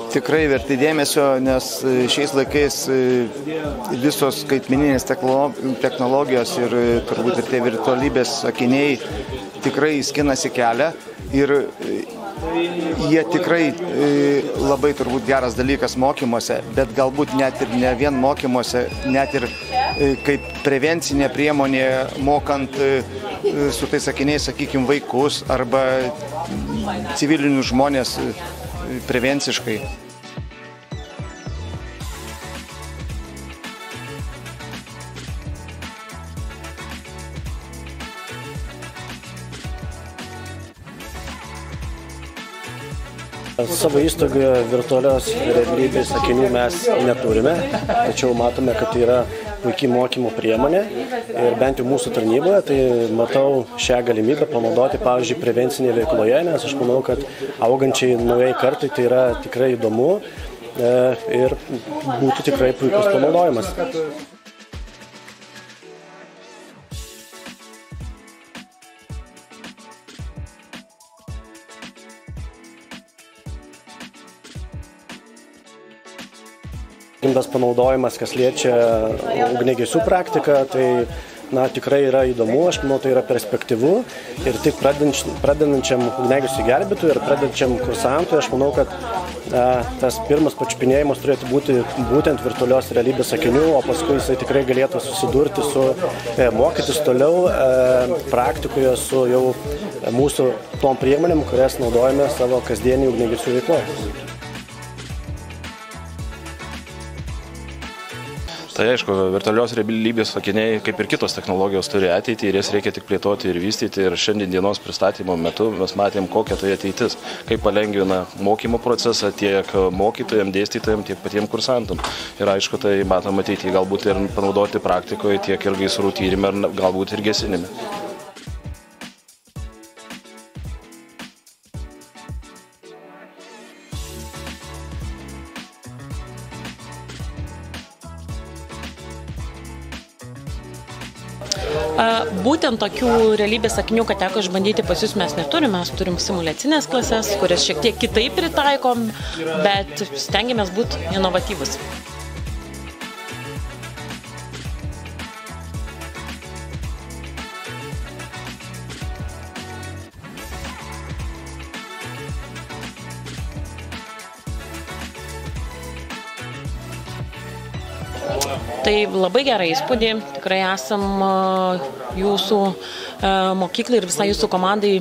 tikrai verti dėmesio, nes šiais laikais visos skaitmeninės technologijos ir turbūt ir tie virtualybės akiniai tikrai skinasi kelią ir jie tikrai labai turbūt geras dalykas mokymuose, bet galbūt net ir ne vien mokymuose, net ir kaip prevencinė priemonė mokant su tais akiniais, sakykime, vaikus arba civilinius žmonės prevenciškai. Savo įstaigoje virtualios realybės akinių mes neturime, tačiau matome, kad tai yra puikiai mokymo priemonė ir bent jau mūsų tarnyboje, tai matau šią galimybę panaudoti, pavyzdžiui, prevencinėje veikloje, nes aš manau, kad augančiai naujai kartai tai yra tikrai įdomu ir būtų tikrai puikus panaudojimas. Tas panaudojimas, kas liečia ugniagesių praktiką, tai tikrai yra įdomu, aš manau, tai yra perspektyvu ir tik pradedančiam ugniagesių gelbėtojui ir pradedančiam kursantui, aš manau, kad tas pirmas pačiupinėjimas turėtų būti būtent virtualios realybės akinių, o paskui jisai tikrai galėtų susidurti su mokytis toliau praktikoje su jau mūsų tom priemonėm, kurias naudojame savo kasdienį ugniagesių veikloje. Tai aišku, virtualios realybės akiniai, kaip ir kitos technologijos, turi ateitį ir jas reikia tik plėtoti ir vystyti. Ir šiandien dienos pristatymo metu mes matėm, kokia tai ateitis, kaip palengvina mokymo procesą tiek mokytojams, dėstytojams, tiek patiems kursantam. Ir aišku, tai matom ateitį galbūt ir panaudoti praktikoje tiek ir gaisrų tyrime, ar galbūt ir gesinime. Būtent tokių realybės akinių, kad teko išbandyti pas jūs, mes neturime. Mes turim simuliacinės klases, kurias šiek tiek kitaip pritaikom, bet stengiamės būti inovatyvus. Tai labai gerą įspūdį, tikrai esam jūsų mokyklai ir visai jūsų komandai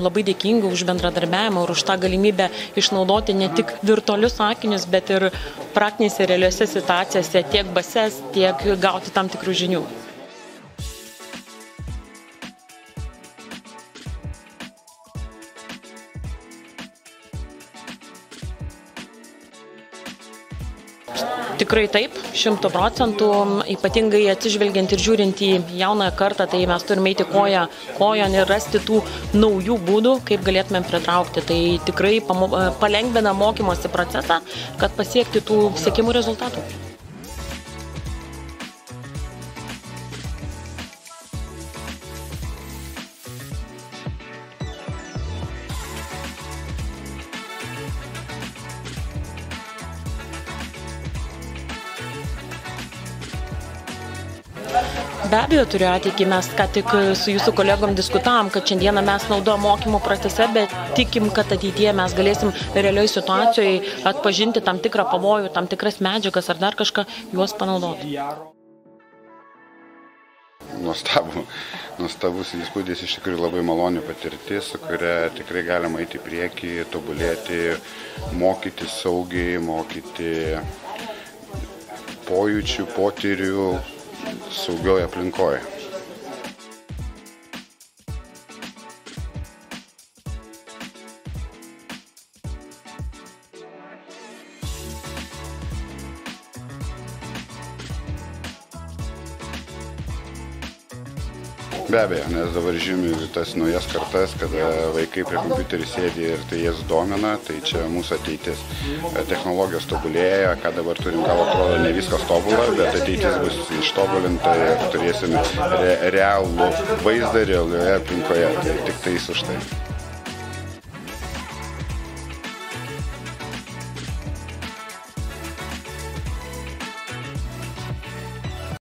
labai dėkingi už bendradarbiavimą ir už tą galimybę išnaudoti ne tik virtualius akinius, bet ir praktinėse realiuose situacijose tiek bases, tiek gauti tam tikrų žinių. Tikrai taip, 100%, ypatingai atsižvelgiant ir žiūrint į jaunąją kartą, tai mes turime eiti kojon ir rasti tų naujų būdų, kaip galėtumėm pritraukti. Tai tikrai palengvina mokymosi procesą, kad pasiekti tų siekimų rezultatų. Be abejo, turiu ateitį. Mes ką tik su jūsų kolegom diskutavom, kad šiandieną mes naudojame mokymo procese, bet tikim, kad ateityje mes galėsim realioj situacijoje atpažinti tam tikrą pavojų, tam tikras medžiagas ar dar kažką, juos panaudoti. Nuostabus įspūdis, iš tikrųjų labai maloni patirtis, su kuria tikrai galima eiti į priekį, tobulėti, mokyti saugiai, mokyti pojūčių, potyrių saugioje aplinkoje. Be abejo, nes dabar žymi tas naujas kartas, kada vaikai prie kompiuterių sėdi ir tai jas domina, tai čia mūsų ateitis. Technologijos tobulėja, ką dabar turim, gal atrodo ne viskas tobula, bet ateitis bus ištobulinta ir turėsime realų vaizdą realioje aplinkoje, tai tik tais už tai.